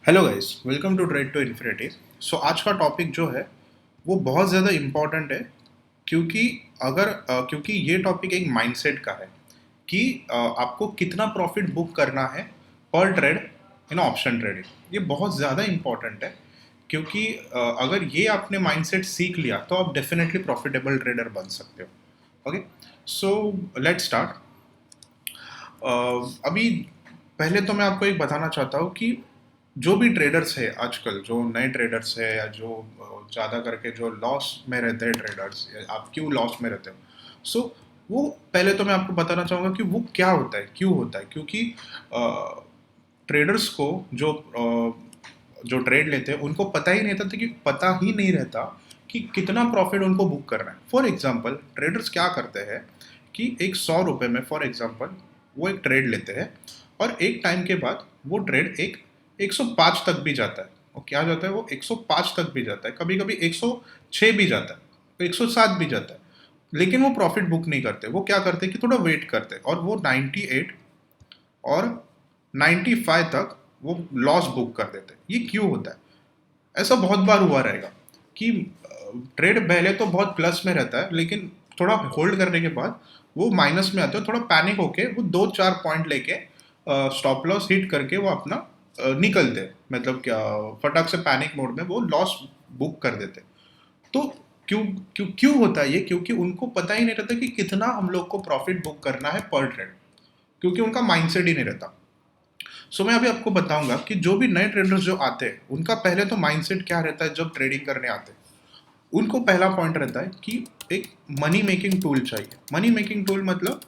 Hello guys, welcome to trade to infinity. So आज का topic जो है वो बहुत ज़्यादा इम्पॉर्टेंट है क्योंकि क्योंकि ये टॉपिक एक माइंडसेट का है कि आपको कितना प्रॉफिट बुक करना है पर ट्रेड इन ऑप्शन ट्रेडिंग। ये बहुत ज़्यादा इम्पॉर्टेंट है क्योंकि अगर ये आपने माइंडसेट सीख लिया तो आप डेफिनेटली प्रॉफिटेबल ट्रेडर बन सकते हो। Okay, so let's start. अभी पहले तो मैं आपको एक बताना चाहता हूँ कि जो भी ट्रेडर्स है आजकल, जो नए ट्रेडर्स है या जो ज़्यादा करके जो लॉस में रहते हैं ट्रेडर्स, आप क्यों लॉस में रहते हो। सो वो पहले तो मैं आपको बताना चाहूँगा कि वो क्या होता है, क्यों होता है। क्योंकि ट्रेडर्स को जो ट्रेड लेते हैं उनको पता ही नहीं रहता कि कितना प्रॉफिट उनको बुक करना है। फॉर एग्जांपल ट्रेडर्स क्या करते हैं कि एक 100 रुपये में फॉर एग्जांपल वो एक ट्रेड लेते हैं और एक टाइम के बाद वो ट्रेड एक 105 तक भी जाता है। और क्या जाता है, वो 105 तक भी जाता है, कभी कभी 106 भी जाता है, 107 भी जाता है। लेकिन वो प्रॉफिट बुक नहीं करते। वो क्या करते हैं कि थोड़ा वेट करते हैं और वो 98 और 95 तक वो लॉस बुक कर देते हैं। ये क्यों होता है? ऐसा बहुत बार हुआ रहेगा कि ट्रेड पहले तो बहुत प्लस में रहता है, लेकिन थोड़ा होल्ड करने के बाद वो माइनस में आते हो, थोड़ा पैनिक होके वो 2-4 पॉइंट लेके स्टॉप लॉस हिट करके वो अपना निकलते हैं। मतलब क्या, फटाक से पैनिक मोड में वो लॉस बुक कर देते हैं। तो क्यों क्यों क्यों होता है ये? क्योंकि उनको पता ही नहीं रहता कि कितना हम लोग को प्रॉफिट बुक करना है पर ट्रेड, क्योंकि उनका माइंडसेट ही नहीं रहता। सो मैं अभी आपको बताऊंगा कि जो भी नए ट्रेडर्स जो आते हैं उनका पहले तो माइंडसेट क्या रहता है जब ट्रेडिंग करने आते हैं। उनको पहला पॉइंट रहता है कि एक मनी मेकिंग टूल चाहिए। मनी मेकिंग टूल मतलब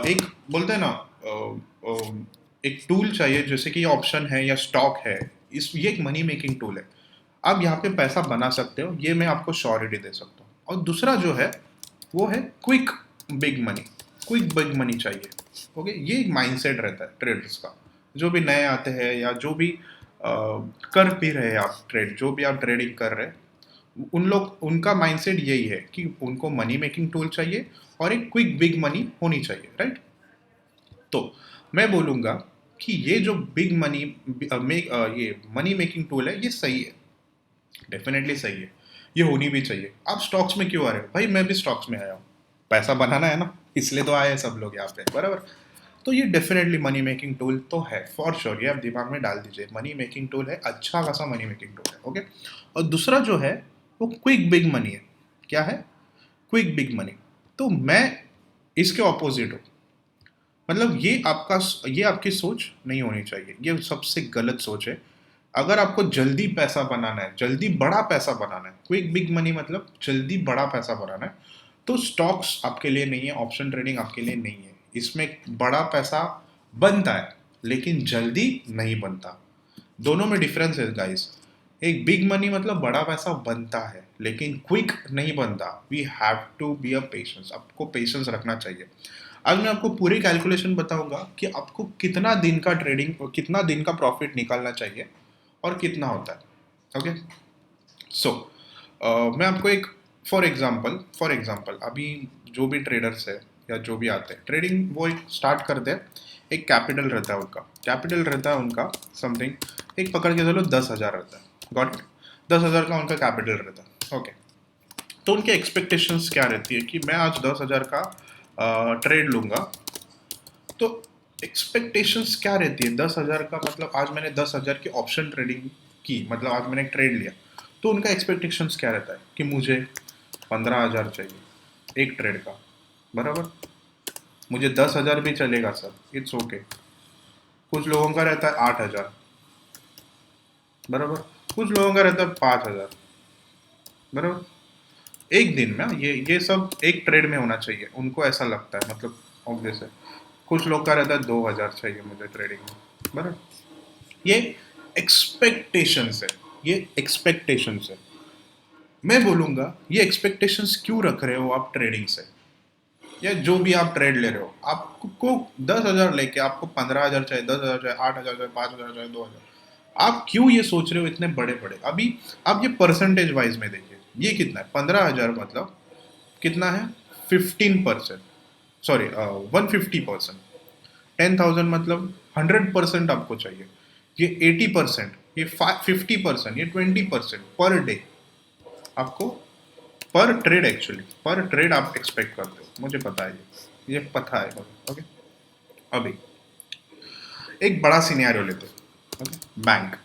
एक बोलते हैं ना, एक टूल चाहिए, जैसे कि ऑप्शन है या स्टॉक है। ये एक मनी मेकिंग टूल है। आप यहाँ पे पैसा बना सकते हो, ये मैं आपको श्योरिटी दे सकता हूँ। और दूसरा जो है वो है quick big money. Quick big money चाहिए। ओके, ये एक माइंडसेट रहता है ट्रेडर्स का। जो भी नए आते हैं या जो भी कर भी रहे हैं आप ट्रेड, जो भी आप ट्रेडिंग कर रहे हैं, उनका माइंडसेट यही है कि उनको मनी मेकिंग टूल चाहिए और एक क्विक बिग मनी होनी चाहिए, राइट। तो मैं बोलूँगा कि ये जो बिग मनी ये मनी मेकिंग टूल है, ये सही है, डेफिनेटली सही है। ये होनी भी चाहिए। आप स्टॉक्स में क्यों आ रहे हो भाई? मैं भी स्टॉक्स में आया हूँ, पैसा बनाना है ना, इसलिए तो आए हैं सब लोग यहाँ पे, बराबर। तो ये डेफिनेटली मनी मेकिंग टूल तो है, फॉर श्योर। ये आप दिमाग में डाल दीजिए, मनी मेकिंग टूल है, अच्छा खासा मनी मेकिंग टूल है। ओके, और दूसरा जो है वो क्विक बिग मनी है। क्या है? Quick big money. तो मैं इसके ऑपोजिट हूँ। मतलब ये आपकी सोच नहीं होनी चाहिए, ये सबसे गलत सोच है। अगर आपको जल्दी पैसा बनाना है, जल्दी बड़ा पैसा बनाना है, क्विक बिग मनी मतलब जल्दी बड़ा पैसा बनाना है, तो स्टॉक्स आपके लिए नहीं है, ऑप्शन ट्रेडिंग आपके लिए नहीं है। इसमें बड़ा पैसा बनता है लेकिन जल्दी नहीं बनता। दोनों में डिफरेंस है गाइस। एक बिग मनी मतलब बड़ा पैसा बनता है लेकिन क्विक नहीं बनता। We have to be a patience, आपको पेशेंस रखना चाहिए। आज मैं आपको पूरी कैलकुलेशन बताऊंगा कि आपको कितना दिन का प्रॉफिट निकालना चाहिए और कितना होता है। ओके, सो मैं आपको एक फॉर एग्जांपल अभी जो भी ट्रेडर्स है या जो भी आते हैं ट्रेडिंग, वो एक स्टार्ट करते हैं। एक कैपिटल रहता है उनका समथिंग, एक पकड़ के चलो 10,000 रहता है, गॉट इट। 10,000 का उनका कैपिटल रहता है। ओके, तो उनकी एक्सपेक्टेशंस क्या रहती है कि मैं आज 10,000 का ट्रेड लूंगा। तो एक्सपेक्टेशंस क्या रहती है 10,000 का, मतलब आज मैंने 10,000 की ऑप्शन ट्रेडिंग की, मतलब आज मैंने ट्रेड लिया। तो उनका एक्सपेक्टेशंस क्या रहता है कि मुझे 15,000 चाहिए एक ट्रेड का, बराबर। मुझे 10,000 भी चलेगा सर, इट्स ओके। कुछ लोगों का रहता है 8,000, बराबर। कुछ लोगों का रहता है 5,000, बराबर। एक दिन में ये सब एक ट्रेड में होना चाहिए, उनको ऐसा लगता है, मतलब ऑब्वियस है। कुछ लोग का रहता है 2,000 चाहिए मुझे ट्रेडिंग में, बराबर। ये एक्सपेक्टेशंस है, ये एक्सपेक्टेशंस है। मैं बोलूंगा ये एक्सपेक्टेशंस क्यों रख रहे हो आप ट्रेडिंग से, या जो भी आप ट्रेड ले रहे हो। आपको 10,000 लेके आपको 15,000 चाहिए, 10,000 चाहिए, 8,000 चाहिए, 5,000 चाहिए, 2,000। आप क्यों ये सोच रहे हो इतने बड़े बड़े? अभी आप ये परसेंटेज वाइज में देखिए, ये कितना है 15,000 मतलब कितना है? 15%, सॉरी 150%। 10,000 मतलब 100% आपको चाहिए। ये 80%, ये 50%, ये 20% पर डे आपको, पर ट्रेड एक्चुअली, पर ट्रेड आप एक्सपेक्ट करते हो, मुझे पता है, ये पता है मुझे। ओके, अभी एक बड़ा सिनेरियो लेते हैं। Okay, bank.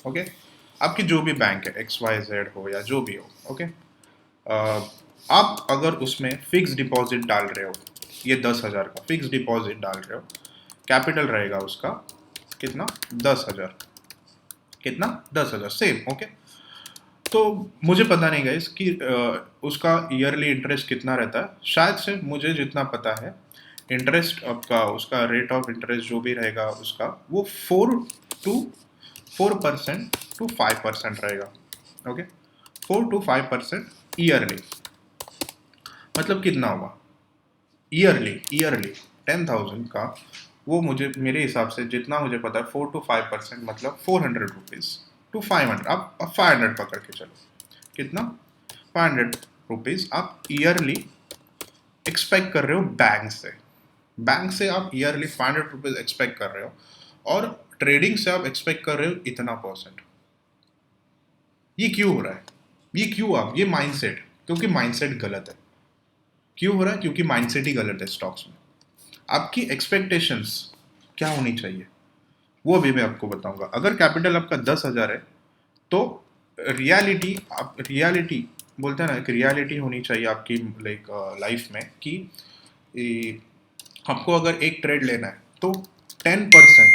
ओके, आपकी जो भी बैंक है, XYZ हो या जो भी हो, ओके, आप अगर उसमें फिक्स डिपॉजिट डाल रहे हो, ये 10,000 का फिक्स डिपॉजिट डाल रहे हो, कैपिटल रहेगा उसका कितना, 10,000, कितना, 10,000 सेम। ओके, तो मुझे पता नहीं गाइस कि उसका ईयरली इंटरेस्ट कितना रहता है, शायद से मुझे जितना पता है, इंटरेस्ट आपका, उसका रेट ऑफ इंटरेस्ट जो भी रहेगा उसका, वो 4% टू 5% रहेगा। ओके, 4 to 5% ईयरली, मतलब कितना हुआ ईयरली, ईयरली 10,000 का, वो मुझे, मेरे हिसाब से जितना मुझे पता है, 4 to 5% मतलब 400 रुपीज़ टू 500, आप 500 पकड़ के चलो, कितना, 500 रुपीज़ आप ईयरली एक्सपेक्ट कर रहे हो बैंक से। बैंक से आप ईयरली 500 रुपीज़ एक्सपेक्ट कर रहे हो, और ट्रेडिंग से आप एक्सपेक्ट कर रहे हो इतना परसेंट। ये क्यों हो रहा है, ये क्यों, आप ये माइंडसेट, क्योंकि माइंडसेट गलत है। क्यों हो रहा है, क्योंकि माइंडसेट ही गलत है स्टॉक्स में। आपकी एक्सपेक्टेशंस क्या होनी चाहिए, वो अभी मैं आपको बताऊंगा। अगर कैपिटल आपका 10,000 है, तो रियलिटी, आप रियलिटी बोलते हैं ना, एक रियलिटी होनी चाहिए आपकी लाइक लाइफ में कि आपको अगर एक ट्रेड लेना है तो 10%,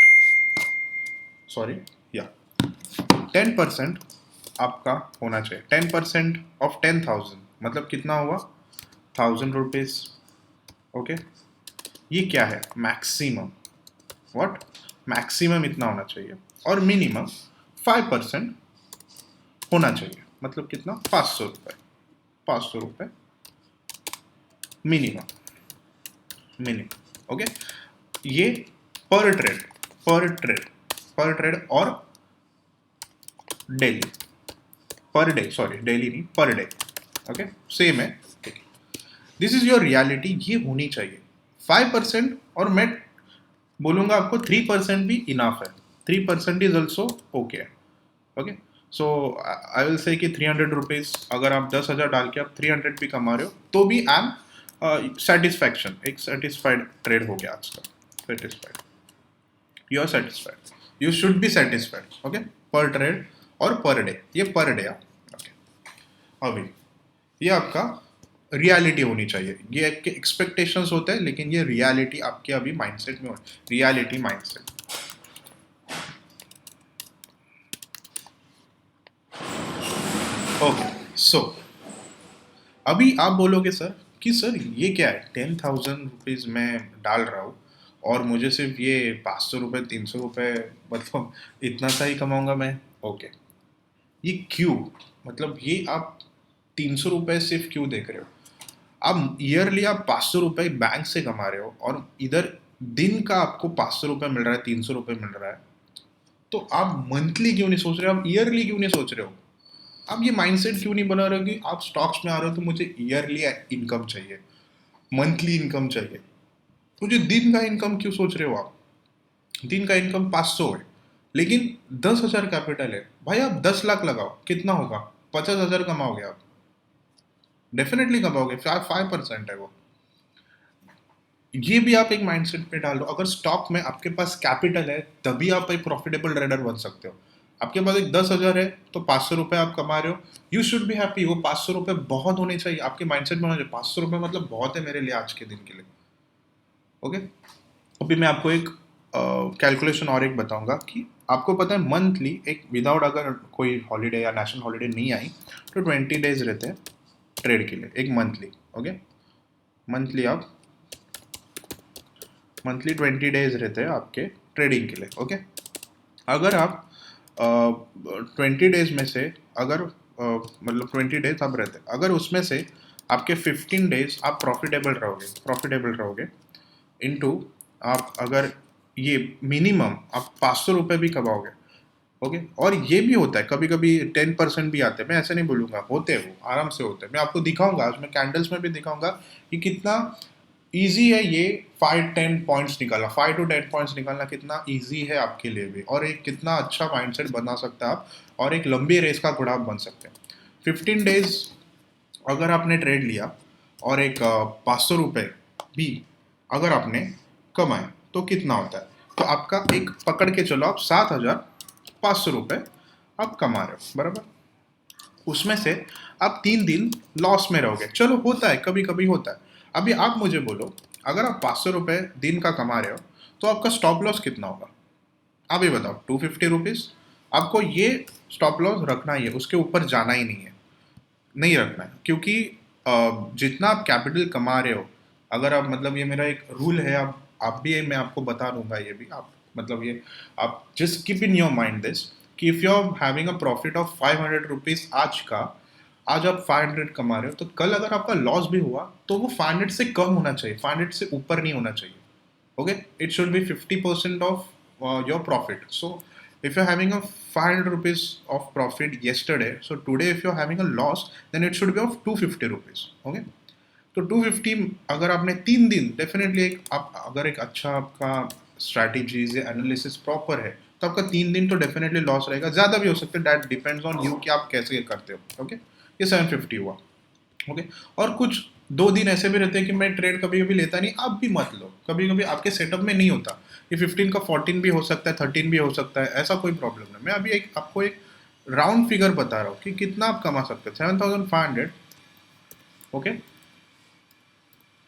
सॉरी, या 10% आपका होना चाहिए। 10% ऑफ 10,000 मतलब कितना हुआ, 1,000 रुपीज़। ओके, ये क्या है, मैक्सिमम, व्हाट, मैक्सिमम इतना होना चाहिए, और मिनिमम 5% होना चाहिए, मतलब कितना, 500 रुपये, 500 रुपये मिनिमम, मिनिमम। ओके, ये पर ट्रेड, पर ट्रेड, पर ट्रेड, और daily, per day, sorry daily नहीं, पर डे। ओके, सेम है, ठीक है। दिस इज योर रियलिटी, ये होनी चाहिए 5%, और मैं बोलूंगा आपको 3% भी इनाफ है, 3% is also okay. Okay, so I will say कि 300 रुपीज़, अगर आप 10,000 डाल के आप 300 भी कमा रहे हो, तो भी आई एम सेटिस्फैक्शन, एक सेटिस्फाइड ट्रेड हो गया आज का, satisfied, you are satisfied, you should be satisfied. Okay, per trade और पर डे, ये पर डे आप, ओके, अभी ये आपका रियलिटी होनी चाहिए, ये आपके एक्सपेक्टेशंस होते हैं, लेकिन ये रियलिटी आपके अभी माइंडसेट में हो, रियलिटी माइंडसेट। ओके, सो अभी आप बोलोगे सर कि सर ये क्या है, 10,000 रुपीज़ मैं डाल रहा हूँ, और मुझे सिर्फ ये 500 रुपये, 300 रुपये, मतलब इतना सा ही कमाऊंगा मैं। ओके, ये क्यों, मतलब ये आप 300 रुपये सिर्फ क्यों देख रहे हो, आप ईयरली आप 500 रुपये बैंक से कमा रहे हो, और इधर दिन का आपको 500 रुपये मिल रहा है, 300 रुपये मिल रहा है, तो आप मंथली क्यों नहीं सोच रहे हो, आप ईयरली क्यों नहीं सोच रहे हो, आप ये माइंडसेट क्यों नहीं बना रहे हो कि आप स्टॉक्स में आ रहे हो तो मुझे ईयरली इनकम चाहिए, मंथली इनकम चाहिए, मुझे दिन का इनकम क्यों सोच रहे हो आप। दिन का इनकम 500 है, लेकिन 10,000 कैपिटल है, भाई आप 10 लाख लगाओ, कितना होगा, 50,000 कमाओगे आप, डेफिनेटली कमाओगे, 5% है वो। ये भी आप एक माइंडसेट पे डाल दो, अगर स्टॉक में आपके पास कैपिटल है तभी आप एक प्रॉफिटेबल ट्रेडर बन सकते हो। आपके पास एक 10,000 है तो 500 रुपये आप कमा रहे हो, यू शुड बी हैप्पी, वो 500 रुपये बहुत होने चाहिए आपके माइंडसेट में होना चाहिए, 500 रुपये मतलब बहुत है मेरे लिए आज के दिन के लिए। ओके, अभी मैं आपको एक कैलकुलेशन और एक बताऊंगा कि आपको पता है मंथली एक, विदाउट अगर कोई हॉलीडे या नेशनल हॉलीडे नहीं आई, तो 20 डेज रहते हैं ट्रेड के लिए, एक मंथली। ओके, मंथली आप, मंथली 20 डेज रहते हैं आपके ट्रेडिंग के लिए। ओके, अगर आप 20 डेज में से, अगर मतलब 20 डेज आप रहते हैं, अगर उसमें से आपके 15 डेज आप प्रॉफिटेबल रहोगे, प्रॉफिटेबल रहोगे, इनटू आप अगर ये मिनिमम आप 500 रुपये भी कमाओगे। ओके, और ये भी होता है कभी कभी 10% भी आते हैं, मैं ऐसे नहीं बोलूँगा, होते हैं वो आराम से होते हैं, मैं आपको दिखाऊंगा आज, मैं कैंडल्स में भी दिखाऊंगा कि कितना ईजी है ये 5-10 पॉइंट्स निकालना, 5 to 10 पॉइंट्स निकालना कितना ईजी है आपके लिए भी, और एक कितना अच्छा माइंडसेट बना सकते हैं आप, और एक लंबी रेस का घोड़ा आप बन सकते हैं। 15 डेज अगर आपने ट्रेड लिया और एक 500 रुपये भी अगर आपने कमाए तो कितना होता है? तो आपका एक पकड़ के चलो आप 7,500 रुपये आप कमा रहे हो, बराबर। उसमें से आप 3 दिन लॉस में रहोगे, चलो होता है, कभी कभी होता है। अभी आप मुझे बोलो, अगर आप 500 रुपये दिन का कमा रहे हो तो आपका स्टॉप लॉस कितना होगा? आप ये बताओ। 250 रुपीज़। आपको ये स्टॉप लॉस रखना ही है, उसके ऊपर जाना ही नहीं है, नहीं रखना है, क्योंकि जितना आप कैपिटल कमा रहे हो, अगर आप मतलब ये मेरा एक रूल है, आप भी, मैं आपको बता दूंगा ये भी, आप मतलब ये आप just keep in your mind this कि if you are having a profit of 500 rupees आज का, आज आप 500 कमा रहे हो, तो कल अगर आपका लॉस भी हुआ तो वो 500 से कम होना चाहिए, 500 से ऊपर नहीं होना चाहिए। Okay, it should be 50% of your profit. So if you're having a 500 rupees of profit yesterday, so today if you're having a loss, then it should be of 250 rupees. Okay, तो 250 अगर आपने 3 दिन डेफिनेटली एक, आप अगर एक अच्छा आपका स्ट्रैटेजीज या एनालिसिस प्रॉपर है तो आपका 3 दिन तो डेफिनेटली लॉस रहेगा, ज़्यादा भी हो सकता है, दैट डिपेंड्स ऑन यू कि आप कैसे करते हो। ओके, ये 750 हुआ। ओके, और कुछ 2 दिन ऐसे भी रहते हैं कि मैं ट्रेड कभी कभी लेता नहीं, आप भी मत लो, कभी कभी आपके सेटअप में नहीं होता, ये 15 का 14 भी हो सकता है, 13 भी हो सकता है, ऐसा कोई प्रॉब्लम नहीं। मैं अभी एक आपको एक राउंड फिगर बता रहा हूँ कि कितना आप कमा सकते हैं। 7,500 ओके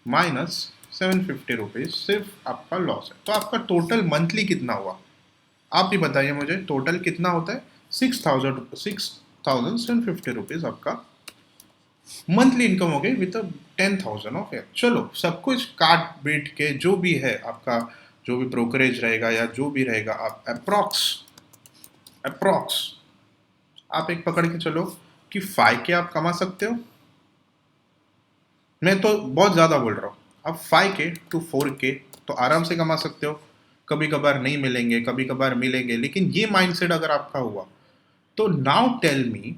माइनस 750 रुपीज सिर्फ आपका लॉस है, तो आपका टोटल मंथली कितना हुआ? आप ही बताइए मुझे, टोटल कितना होता है? 6,750 रुपीज आपका मंथली इनकम हो गई विद 10,000 ऑफ ईयर। चलो सब कुछ काट बीट के जो भी है आपका, जो भी ब्रोकरेज रहेगा या जो भी रहेगा, आप अप्रॉक्स अप्रॉक्स आप एक पकड़ के चलो कि 5K आप कमा सकते हो। मैं तो बहुत ज़्यादा बोल रहा हूँ, आप 5K to 4K तो आराम से कमा सकते हो। कभी कभार नहीं मिलेंगे, कभी कभार मिलेंगे, लेकिन ये माइंडसेट अगर आपका हुआ तो now tell me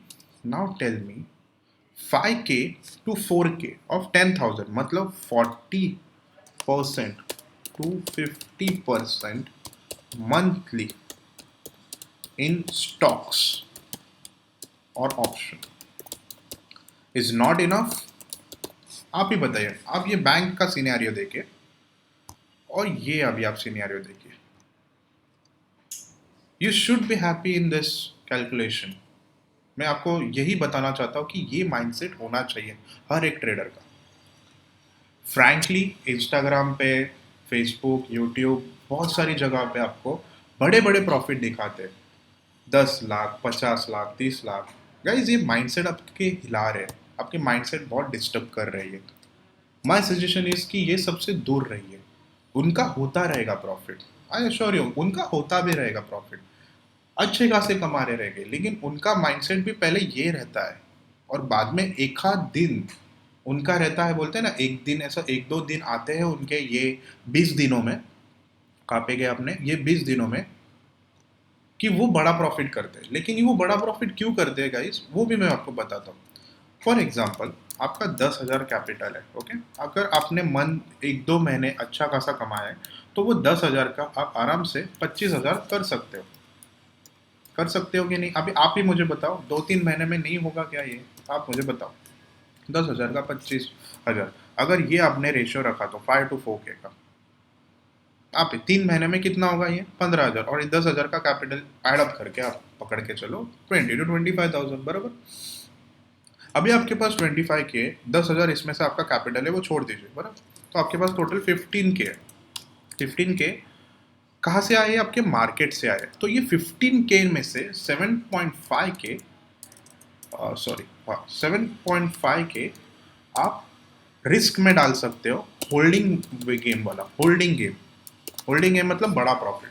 5K to 4K of 10,000 मतलब 40% to 50% monthly in stocks or option is not enough? आप ही बताइए, आप ये बैंक का सिनेरियो देखिए और ये अभी आप सिनेरियो देखिए, you should be happy in this calculation. मैं आपको यही बताना चाहता हूँ कि ये माइंडसेट होना चाहिए हर एक ट्रेडर का। फ्रैंकली इंस्टाग्राम पे, फेसबुक, यूट्यूब, बहुत सारी जगह पे आपको बड़े बड़े प्रॉफिट दिखाते हैं, 10 लाख, 50 लाख, 30 लाख। गाइज ये माइंडसेट आपके हिला रहे हैं, आपके माइंडसेट बहुत डिस्टर्ब कर रही है। माई सजेशन इज कि ये सबसे दूर रहिए। उनका होता रहेगा प्रॉफिट, आई एश्योर यू, उनका होता भी रहेगा प्रॉफिट, अच्छे खासे कमा रहे रहेंगे, लेकिन उनका माइंडसेट भी पहले ये रहता है, और बाद में एक आध दिन उनका रहता है, बोलते हैं ना, एक दिन ऐसा 1-2 दिन आते हैं उनके, ये 20 दिनों में कापे गए अपने, ये 20 दिनों में कि वो बड़ा प्रॉफिट करते हैं। लेकिन ये वो बड़ा प्रॉफिट क्यों करते हैं गाइस, वो भी मैं आपको बताता हूँ। फॉर एग्जाम्पल, आपका 10,000 कैपिटल है, ओके, अगर आपने 1-2 महीने अच्छा खासा कमाया है तो वो 10,000 का आप आराम से 25,000 कर सकते हो। कर सकते हो कि नहीं? अभी आप ही मुझे बताओ, 2-3 महीने में नहीं होगा क्या ये? आप मुझे बताओ, 10,000 का 25,000, अगर ये आपने रेशियो रखा तो 5 to 4K का, आप 3 महीने में कितना होगा? ये 15,000, और 10,000 का कैपिटल एडअप करके आप पकड़ के चलो 20 to 25,000, बराबर। अभी आपके पास 25K, 10,000 इसमें से आपका कैपिटल है, वो छोड़ दीजिए, बराबर। तो आपके पास टोटल 15K है। 15K कहाँ से आए? आपके मार्केट से आए। तो ये 15K में से 7.5K, सॉरी, हाँ, 7.5K आप रिस्क में डाल सकते हो, होल्डिंग गेम वाला, होल्डिंग गेम मतलब बड़ा प्रॉफिट।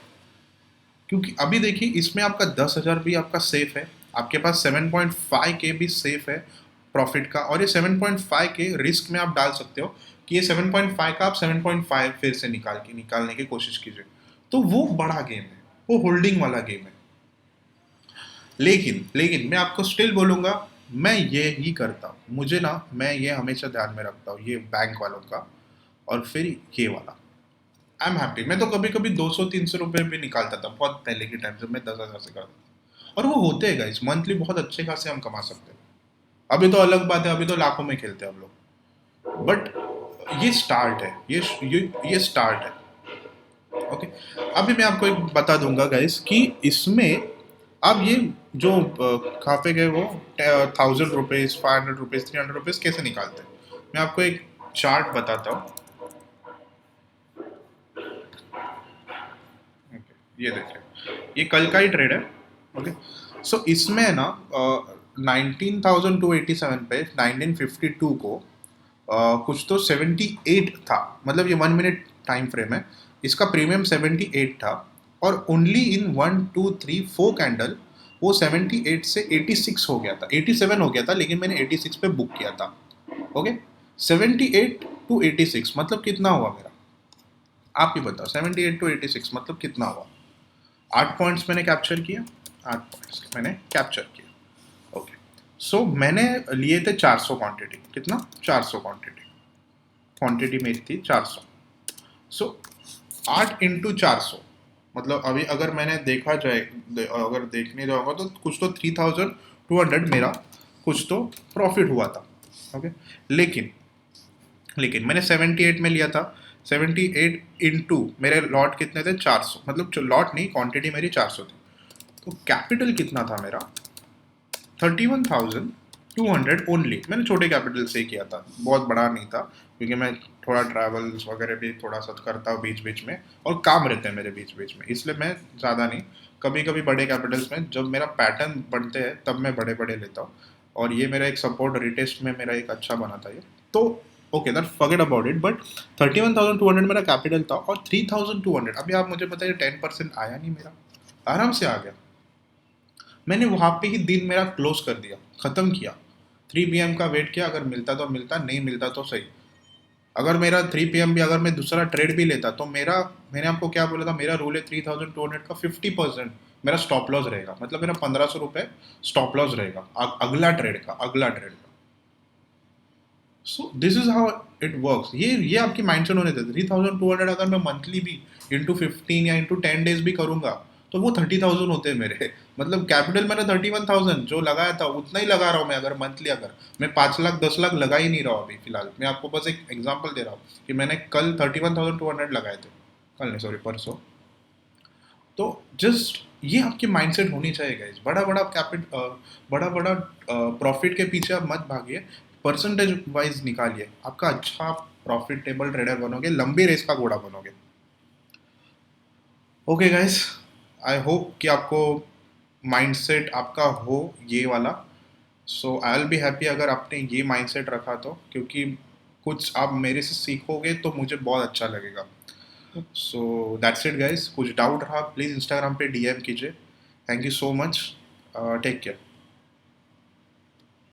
क्योंकि अभी देखिए इसमें आपका 10,000 भी आपका सेफ है, आपके पास 7.5K भी सेफ है प्रॉफिट का, और ये 7.5K रिस्क में आप डाल सकते हो कि ये 7.5 का आप 7.5 फिर से निकालने की कोशिश कीजिए। तो वो बड़ा गेम है, वो होल्डिंग वाला गेम है। लेकिन मैं आपको स्टिल बोलूँगा, मैं ये ही करता हूँ, मुझे ना, मैं ये हमेशा ध्यान में रखता हूँ ये बैंक वालों का, और फिर ये वाला। I am happy. मैं तो कभी कभी 200-300 रुपये भी निकालता था बहुत पहले के टाइम, जब मैं 10,000 से करता था। और वो होते हैं गाइस, मंथली बहुत अच्छे खासे हम कमा सकते हैं। अभी तो अलग बात है, अभी तो लाखों में खेलते हैं हम लोग, बट ये स्टार्ट है, ये स्टार्ट है। ओके, अभी मैं आपको एक बता दूंगा गाइस कि इसमें आप ये जो खाते गए वो 1,000 रुपीज़, 500 रुपीज़, 300 रुपीज़ कैसे निकालते हैं, मैं आपको एक चार्ट बताता हूँ। ओके, ये देखिए, ये कल का ही ट्रेड है। ओके, सो इसमें ना 19,287 पे 1952 को कुछ तो 78 था, मतलब ये 1 मिनट टाइम फ्रेम है, इसका प्रीमियम 78 था। और ओनली इन 1 2 3 4 कैंडल वो 78 से 86 हो गया था, 87 हो गया था, लेकिन मैंने 86 पे बुक किया था। ओके, 78 to 86 मतलब कितना हुआ मेरा, आप ही बताओ। 78 to 86 मतलब कितना हुआ। 8 पॉइंट्स मैंने कैप्चर किया, 8 पॉइंट्स मैंने कैप्चर किया। ओके, सो मैंने लिए थे 400 क्वांटिटी, कितना, 400 क्वांटिटी, क्वांटिटी मेरी थी 400। सो 8 into 400 मतलब अभी अगर मैंने देखा जाए, अगर देखने जाऊंगा तो कुछ तो 3,200 मेरा कुछ तो प्रॉफिट हुआ था। ओके, लेकिन लेकिन मैंने 78 में लिया था। 78 इंटू मेरे लॉट कितने थे, 400, मतलब लॉट नहीं, क्वांटिटी मेरी 400 थी। तो कैपिटल कितना था मेरा, 31,200 ओनली। मैंने छोटे कैपिटल से ही किया था, बहुत बड़ा नहीं था, क्योंकि मैं थोड़ा ट्रैवल्स वगैरह भी थोड़ा सा करता हूँ बीच बीच में, और काम रहते हैं मेरे बीच बीच में, इसलिए मैं ज़्यादा नहीं, कभी कभी बड़े कैपिटल्स में जब मेरा पैटर्न बनते हैं तब मैं बड़े बड़े लेता हूँ। और ये मेरा एक सपोर्ट रिटेस्ट में मेरा एक अच्छा बना था ये। तो okay, that forget about it, but 31,200 मेरा कैपिटल था, और 3,200 अभी आप मुझे बताइए 10% आया नहीं मेरा, आराम से आ गया। मैंने वहाँ पे ही दिन मेरा क्लोज कर दिया, ख़त्म किया। 3 PM का वेट किया, अगर मिलता तो मिलता, नहीं मिलता तो सही। अगर मेरा 3 PM भी, अगर मैं दूसरा ट्रेड भी लेता तो मेरा, मैंने आपको क्या बोला था, मेरा रूल है 3,200 का 50% मेरा स्टॉप लॉस रहेगा, मतलब मेरा 1,500 रुपये स्टॉप लॉस रहेगा अगला ट्रेड का, अगला ट्रेड का। So this is how it works. ये आपकी माइंडसेट होने देते। 3,200 अगर मैं मंथली भी इंटू 15 या इंटू 10 डेज भी करूंगा तो वो 30,000 होते हैं मेरे। मतलब कैपिटल मैंने 31,000 जो लगाया था उतना ही लगा रहा हूँ मैं। अगर मंथली, अगर मैं 5 लाख 10 लाख लगा ही नहीं रहा हूँ अभी फिलहाल, मैं आपको बस एक एग्जांपल दे रहा हूँ कि मैंने कल 31,200 लगाए थे, कल नहीं सॉरी परसों। तो जस्ट ये आपकी माइंडसेट होनी चाहिए गाइस। बड़ा बड़ा बड़ा बड़ा प्रॉफिट के पीछे आप मत भागिए, परसेंटेज वाइज निकालिए, आपका अच्छा प्रॉफिटेबल ट्रेडर बनोगे, लंबी रेस का घोड़ा बनोगे। ओके गाइस, आई होप कि आपको माइंडसेट आपका हो ये वाला। सो आई विल बी हैप्पी अगर आपने ये माइंडसेट रखा तो, क्योंकि कुछ आप मेरे से सीखोगे तो मुझे बहुत अच्छा लगेगा। सो दैट्स इट गाइस, कुछ डाउट रहा प्लीज़ इंस्टाग्राम पे DM कीजिए। Thank you so much, take care.